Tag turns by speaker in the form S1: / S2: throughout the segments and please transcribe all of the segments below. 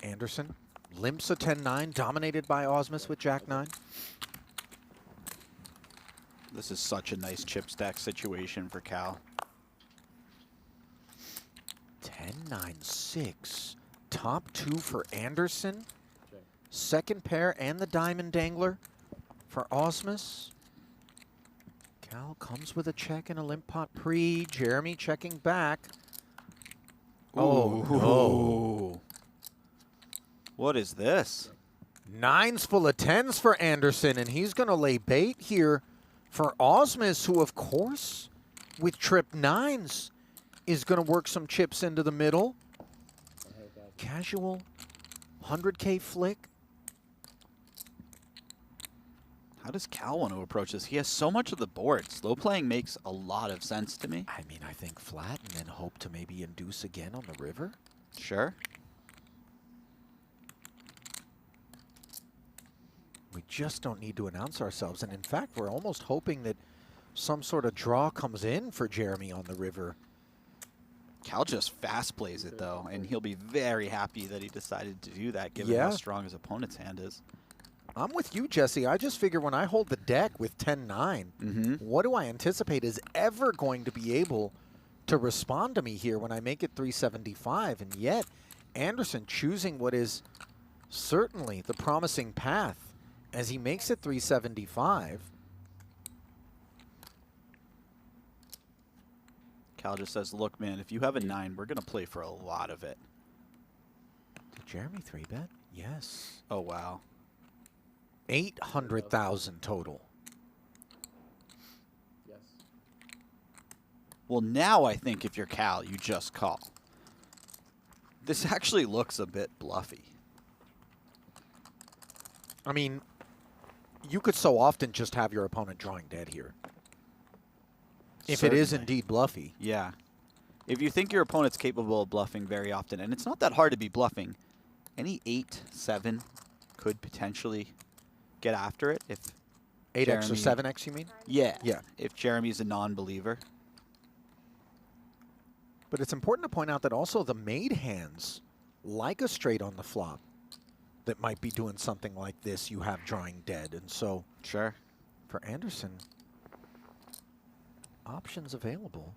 S1: Anderson limps a 10-9, dominated by Ausmus with Jack-9.
S2: This is such a nice chip stack situation for Cal.
S1: 10-9-6. Top 2 for Anderson. Second pair and the diamond dangler for Ausmus. Cal comes with a check and a limp pot pre. Jeremy checking back. Oh, no.
S2: What is this?
S1: 9s full of 10s for Anderson, and he's going to lay bait here for Ausmus, who, of course, with trip 9s, is going to work some chips into the middle. Casual 100K flick.
S2: How does Cal want to approach this? He has so much of the board. Slow playing makes a lot of sense to me.
S1: I mean, I think flat and then hope to maybe induce again on the river.
S2: Sure.
S1: We just don't need to announce ourselves. And in fact, we're almost hoping that some sort of draw comes in for Jeremy on the river.
S2: Cal just fast plays it, though, and he'll be very happy that he decided to do that, given how strong his opponent's hand is.
S1: I'm with you, Jesse. I just figure when I hold the deck with 10-9, what do I anticipate is ever going to be able to respond to me here when I make it 375? And yet, Anderson choosing what is certainly the promising path as he makes it 375.
S2: Cal just says, look, man, if you have a 9, we're going to play for a lot of it.
S1: Did Jeremy 3-bet? Yes.
S2: Oh, wow.
S1: 800,000 total.
S3: Yes.
S2: Well, now I think if you're Cal, you just call. This actually looks a bit bluffy.
S1: I mean, you could so often just have your opponent drawing dead here. If it is indeed bluffy.
S2: Yeah. If you think your opponent's capable of bluffing very often, and it's not that hard to be bluffing, any 8-7 could potentially get after it if
S1: 8x or 7x, you mean?
S2: Yeah.
S1: Yeah.
S2: If Jeremy's a non-believer.
S1: But it's important to point out that also the made hands, like a straight on the flop, that might be doing something like this, you have drawing dead. And so,
S2: sure,
S1: for Anderson, options available.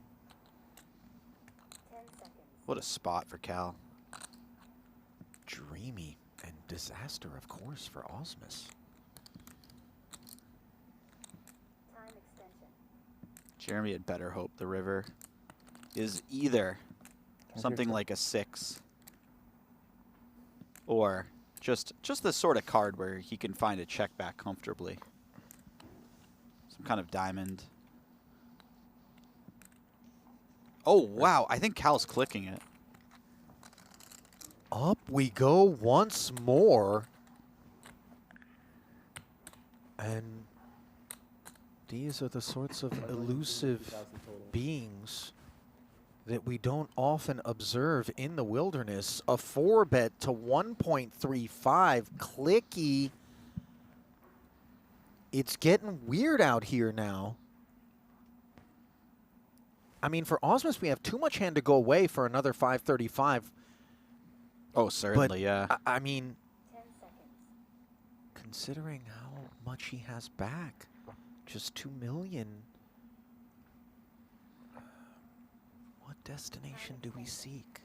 S4: 10 seconds.
S2: What a spot for Cal.
S1: Dreamy and disaster, of course, for Ausmus.
S4: Time extension.
S2: Jeremy had better hope the river is either something like a 6 or just the sort of card where he can find a check back comfortably. Some kind of diamond. Oh, wow. I think Cal's clicking it.
S1: Up we go once more. And these are the sorts of elusive beings that we don't often observe in the wilderness. A 4-bet to 1.35. Clicky. It's getting weird out here now. I mean, for Ausmus, we have too much hand to go away for another 535.
S2: Oh, certainly,
S1: but,
S2: yeah.
S1: I mean,
S4: 10 seconds.
S1: considering how much he has back, just 2 million. What destination do we seek?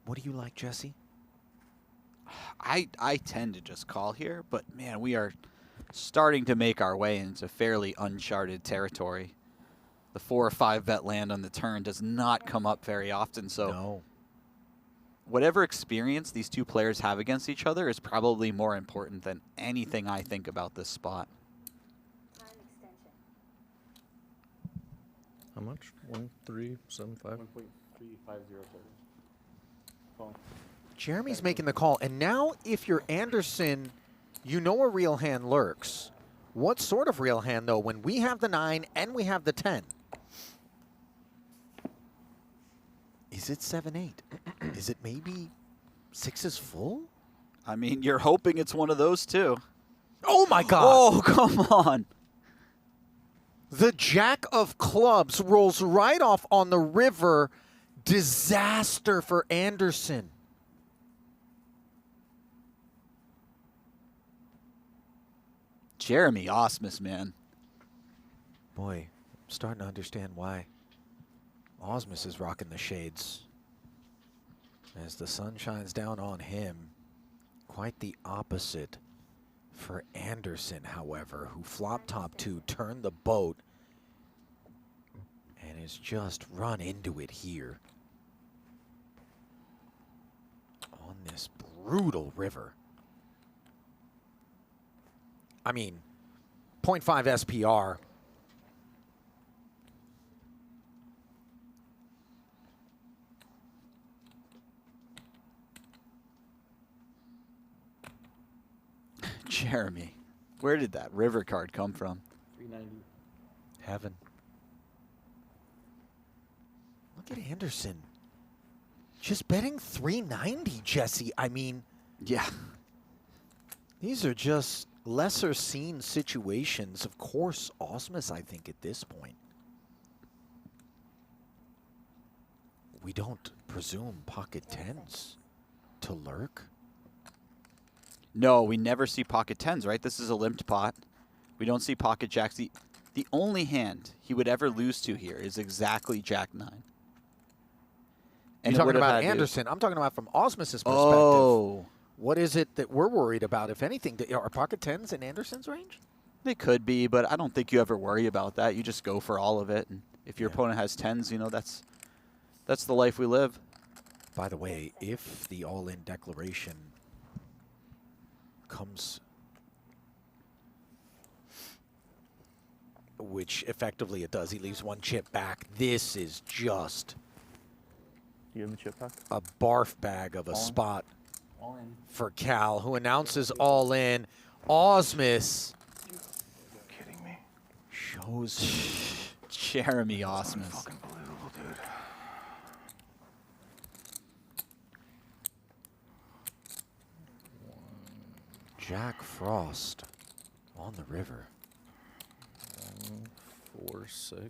S1: What do you like, Jesse?
S2: I tend to just call here, but man, we are starting to make our way into fairly uncharted territory. The 4 or 5 bet land on the turn does not come up very often, so
S1: No.
S2: whatever experience these two players have against each other is probably more important than anything I think about this spot.
S4: Time extension.
S3: How much? 1.375. 1.350. Call.
S1: Jeremy's making the call, and now if you're Anderson, you know a real hand lurks. What sort of real hand, though, when we have the 9 and we have the 10? Is it 7-8? Is it maybe 6 is full?
S2: I mean, you're hoping it's one of those two.
S1: Oh, my God.
S2: Oh, come on.
S1: The jack of clubs rolls right off on the river. Disaster for Anderson.
S2: Jeremy Ausmus, man.
S1: Boy, I'm starting to understand why Ausmus is rocking the shades. As the sun shines down on him, quite the opposite for Anderson, however, who flop top 2, turned the boat, and has just run into it here on this brutal river. I mean, 0.5 SPR.
S2: Jeremy, where did that river card come from?
S3: 390.
S1: Heaven. Look at Anderson. Just betting 390, Jesse. I mean,
S2: Yeah.
S1: these are just lesser seen situations. Of course, Ausmus, I think, at this point. We don't presume pocket tens to lurk.
S2: No, we never see pocket tens, right? This is a limped pot. We don't see pocket jacks. The only hand he would ever lose to here is exactly jack 9.
S1: You're
S2: it
S1: talking
S2: would have
S1: about
S2: had to-
S1: Anderson. I'm talking about from Ausmus's perspective.
S2: Oh,
S1: What is it that we're worried about, if anything? Are pocket tens in Anderson's range?
S2: they could be, but I don't think you ever worry about that. You just go for all of it. And if your
S1: Yeah.
S2: opponent has tens, you know, that's the life we live.
S1: By the way, if the all-in declaration comes, which effectively it does, he leaves one chip back. This is just
S3: Do you have the chip back?
S1: a barf bag of a
S3: All in.
S1: spot
S3: All in.
S1: for Cal, who announces all in. Ausmus
S3: Kidding me?
S1: shows
S2: Jeremy Ausmus.
S3: Fucking believable, dude.
S1: Jack Frost on the river.
S3: 1, 4, 6.